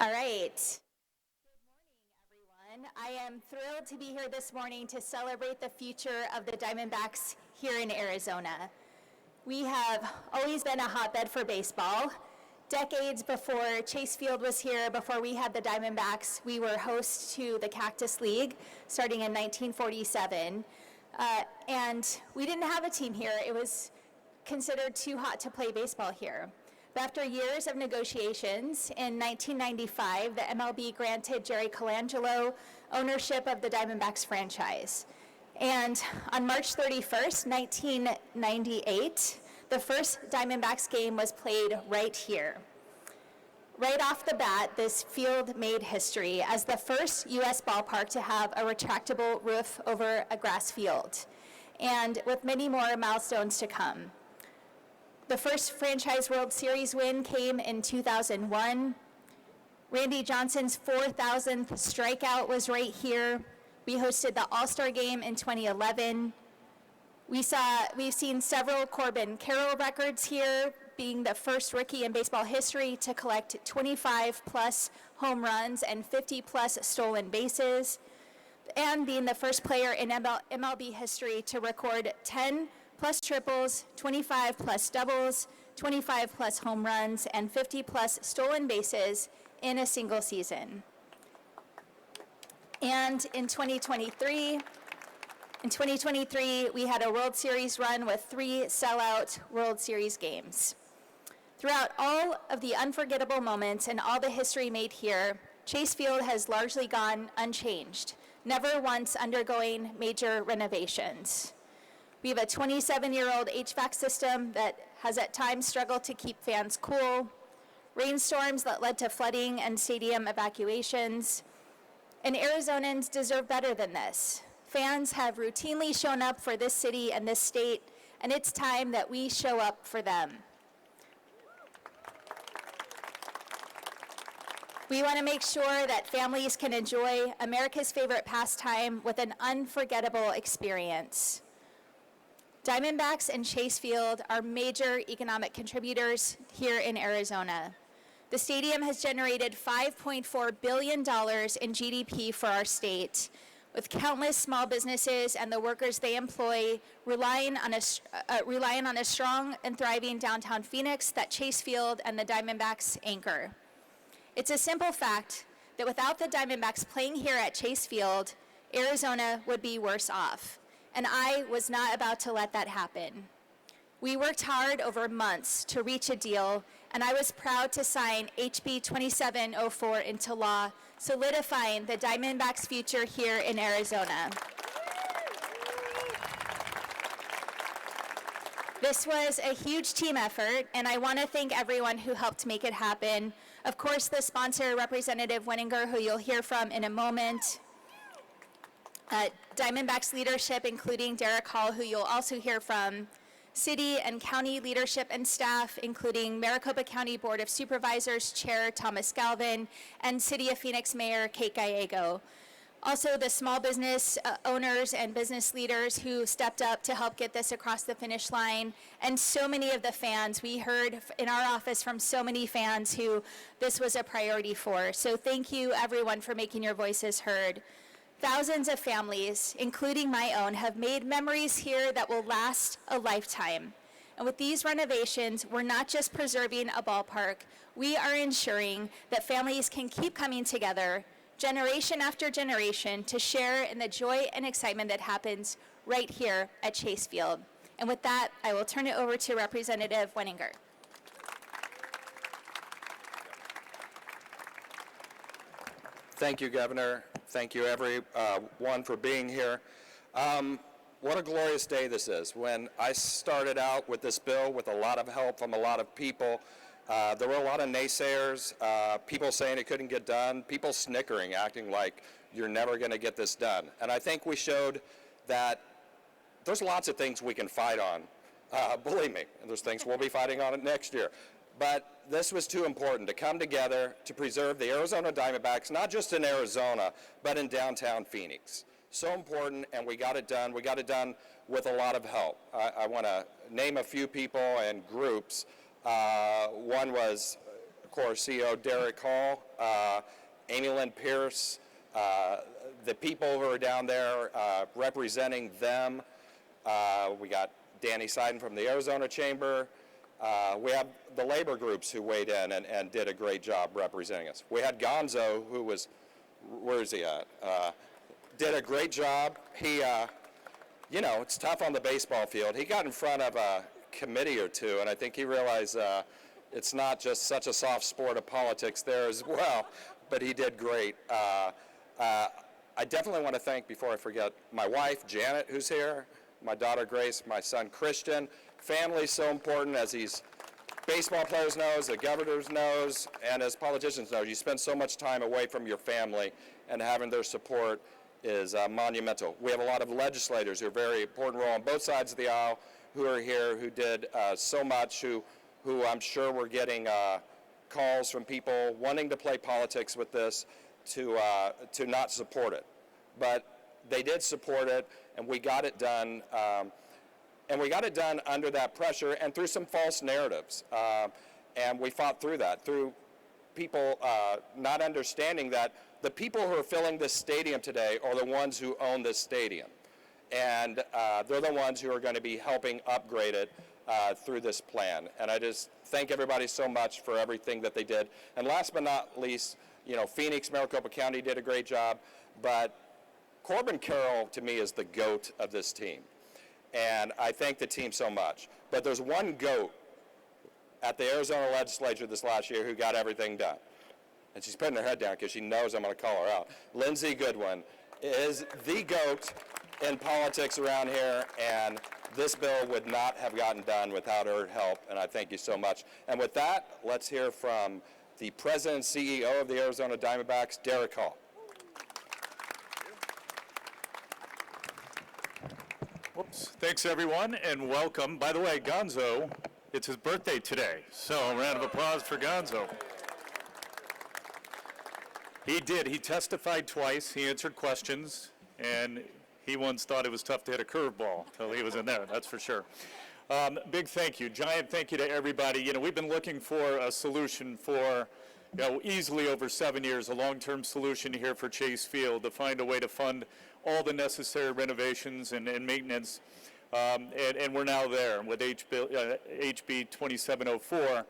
All right. Good morning, everyone. I am thrilled to be here this morning to celebrate the future of the Diamondbacks here in Arizona. We have always been a hotbed for baseball. Decades before Chase Field was here, before we had the Diamondbacks, we were host to the Cactus League starting in 1947. And we didn't have a team here. It was considered too hot to play baseball here. But after years of negotiations, in 1995, the MLB granted Jerry Colangelo ownership of the Diamondbacks franchise. And on March 31st, 1998, the first Diamondbacks game was played right here. Right off the bat, this field made history as the first U.S. ballpark to have a retractable roof over a grass field, and with many more milestones to come. The first franchise World Series win came in 2001. Randy Johnson's 4,000th strikeout was right here. We hosted the All-Star Game in 2011. We've seen several Corbin Carroll records here, being the first rookie in baseball history to collect 25-plus home runs and 50-plus stolen bases, and being the first player in MLB history to record 10-plus triples, 25-plus doubles, 25-plus home runs, and 50-plus stolen bases in a single season. And in 2023, we had a World Series run with 3 sellout World Series games. Throughout all of the unforgettable moments and all the history made here, Chase Field has largely gone unchanged, never once undergoing major renovations. We have a 27-year-old HVAC system that has at times struggled to keep fans cool, rainstorms that led to flooding and stadium evacuations, and Arizonans deserve better than this. Fans have routinely shown up for this city and this state, and it's time that we show up for them. We want to make sure that families can enjoy America's favorite pastime with an unforgettable experience. Diamondbacks and Chase Field are major economic contributors here in Arizona. The stadium has generated $5.4 billion in GDP for our state, with countless small businesses and the workers they employ relying on a strong and thriving downtown Phoenix that Chase Field and the Diamondbacks anchor. It's a simple fact that without the Diamondbacks playing here at Chase Field, Arizona would be worse off, and I was not about to let that happen. We worked hard over months to reach a deal, and I was proud to sign HB 2704 into law, solidifying the Diamondbacks' future here in Arizona. This was a huge team effort, and I want to thank everyone who helped make it happen. Of course, the sponsor, Representative Wenninger, who you'll hear from in a moment. Diamondbacks leadership, including Derek Hall, who you'll also hear from. City and county leadership and staff, including Maricopa County Board of Supervisors Chair Thomas Galvin and City of Phoenix Mayor Kate Gallego. Also, the small business owners and business leaders who stepped up to help get this across the finish line, and so many of the fans. We heard in our office from so many fans who this was a priority for. So thank you, everyone, for making your voices heard. Thousands of families, including my own, have made memories here that will last a lifetime. And with these renovations, we're not just preserving a ballpark, we are ensuring that families can keep coming together generation after generation to share in the joy and excitement that happens right here at Chase Field. And with that, I will turn it over to Representative Wenninger. Thank you, Governor. Thank you, everyone, for being here. What a glorious day this is. When I started out with this bill with a lot of help from a lot of people, there were a lot of naysayers, people saying it couldn't get done, people snickering, acting like you're never going to get this done. And I think we showed that there's lots of things we can fight on. Believe me, there's things we'll be fighting on it next year. But this was too important to come together to preserve the Arizona Diamondbacks, not just in Arizona, but in downtown Phoenix. So important, and we got it done. We got it done with a lot of help. I want to name a few people and groups. One was course, CEO Derek Hall, Amy Lynn Pierce, the people who are down there representing them. We got Danny Seiden from the Arizona Chamber. We have the labor groups who weighed in and did a great job representing us. We had Gonzo, who was, where is he at? Did a great job. He, you know, it's tough on the baseball field. He got in front of a committee or two, and I think he realized it's not just such a soft sport of politics there as well, but he did great. I definitely want to thank, before I forget, my wife, Janet, who's here, my daughter, Grace, my son, Christian. Family's so important, as these baseball players knows, the governors knows, and as politicians know. You spend so much time away from your family, and having their support is monumental. We have a lot of legislators who are very important role on both sides of the aisle who are here, who did so much, who I'm sure were getting calls from people wanting to play politics with this to not support it. But they did support it, and we got it done. And we got it done under that pressure and through some false narratives. And we fought through that, through people not understanding that the people who are filling this stadium today are the ones who own this stadium. And they're the ones who are going to be helping upgrade it through this plan. And I just thank everybody so much for everything that they did. And last but not least, you know, Phoenix, Maricopa County did a great job, but Corbin Carroll, to me, is the GOAT of this team. And I thank the team so much. But there's one GOAT at the Arizona legislature this last year who got everything done. And she's putting her head down because she knows I'm going to call her out. Lindsey Goodwin is the GOAT in politics around here, and this bill would not have gotten done without her help, and I thank you so much. And with that, let's hear from the president and CEO of the Arizona Diamondbacks, Derek Hall. Whoops. Thanks, everyone, and welcome. By the way, Gonzo, it's his birthday today, so a round of applause for Gonzo. He did. He testified twice. He answered questions, and he once thought it was tough to hit a curveball until he was in there, that's for sure. Big thank you, giant thank you to everybody. You know, we've been looking for a solution for, you know, easily over 7 years, a long-term solution here for Chase Field to find a way to fund all the necessary renovations and maintenance, and we're now there with HB 2704,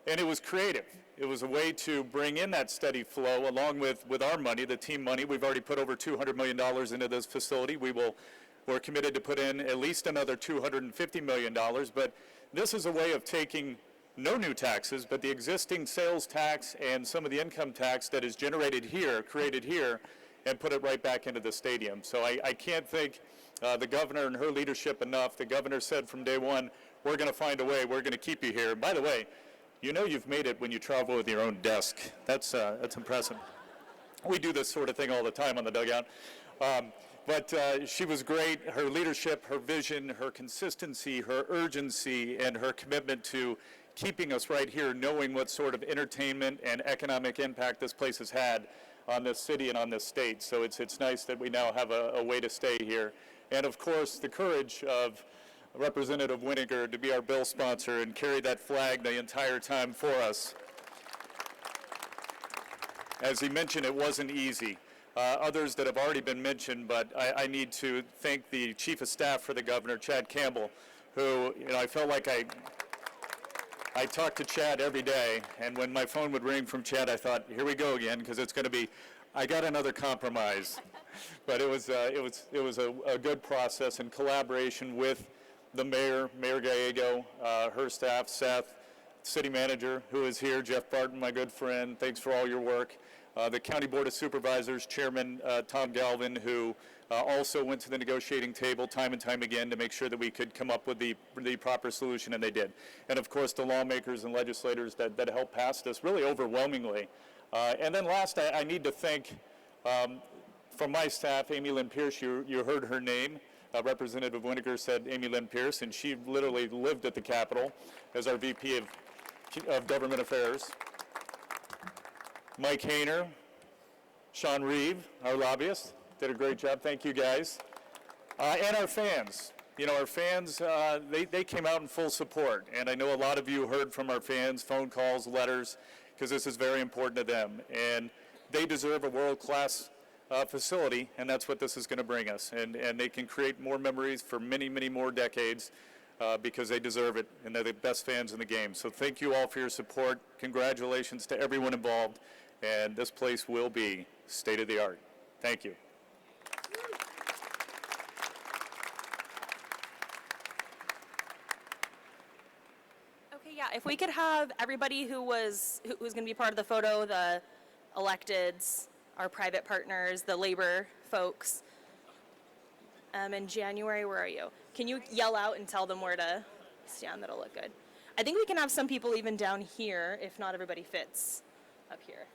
and it was creative. It was a way to bring in that steady flow along with our money, the team money. We've already put over $200 million into this facility. We're committed to put in at least another $250 million, but this is a way of taking no new taxes, but the existing sales tax and some of the income tax that is generated here, created here, and put it right back into the stadium. So I can't thank the governor and her leadership enough. The governor said from day one, we're going to find a way, we're going to keep you here. By the way, you know you've made it when you travel with your own desk. That's impressive. We do this sort of thing all the time on the dugout. But she was great. Her leadership, her vision, her consistency, her urgency, and her commitment to keeping us right here, knowing what sort of entertainment and economic impact this place has had on this city and on this state. So it's nice that we now have a way to stay here. And of course, the courage of Representative Winiger to be our bill sponsor and carry that flag the entire time for us. As he mentioned, it wasn't easy. Others that have already been mentioned, but I need to thank the Chief of Staff for the Governor, Chad Campbell, who, you know, I felt like I talked to Chad every day, and when my phone would ring from Chad, I thought, here we go again, because it's going to be, I got another compromise. But it was a good process in collaboration with the mayor, Mayor Gallego, her staff, Seth, city manager who is here, Jeff Barton, my good friend, thanks for all your work. The County Board of Supervisors, Chairman Tom Galvin, who also went to the negotiating table time and time again to make sure that we could come up with the proper solution, and they did. And of course, the lawmakers and legislators that helped pass this really overwhelmingly. And then last, I need to thank, from my staff, Amy Lynn Pierce, you heard her name. Representative Winiger said Amy Lynn Pierce, and she literally lived at the Capitol as our VP of Government Affairs. Mike Hayner, Sean Reeve, our lobbyist, did a great job. Thank you, guys. And our fans. You know, our fans, they came out in full support. And I know a lot of you heard from our fans, phone calls, letters, because this is very important to them. And they deserve a world-class facility, and that's what this is going to bring us. And they can create more memories for many, many more decades because they deserve it, and they're the best fans in the game. So thank you all for your support. Congratulations to everyone involved, and this place will be state-of-the-art. Thank you. Okay, yeah, if we could have everybody who was going to be part of the photo, the electeds, our private partners, the labor folks. In January, where are you? Can you yell out and tell them where to stand? That'll look good. I think we can have some people even down here if not everybody fits up here.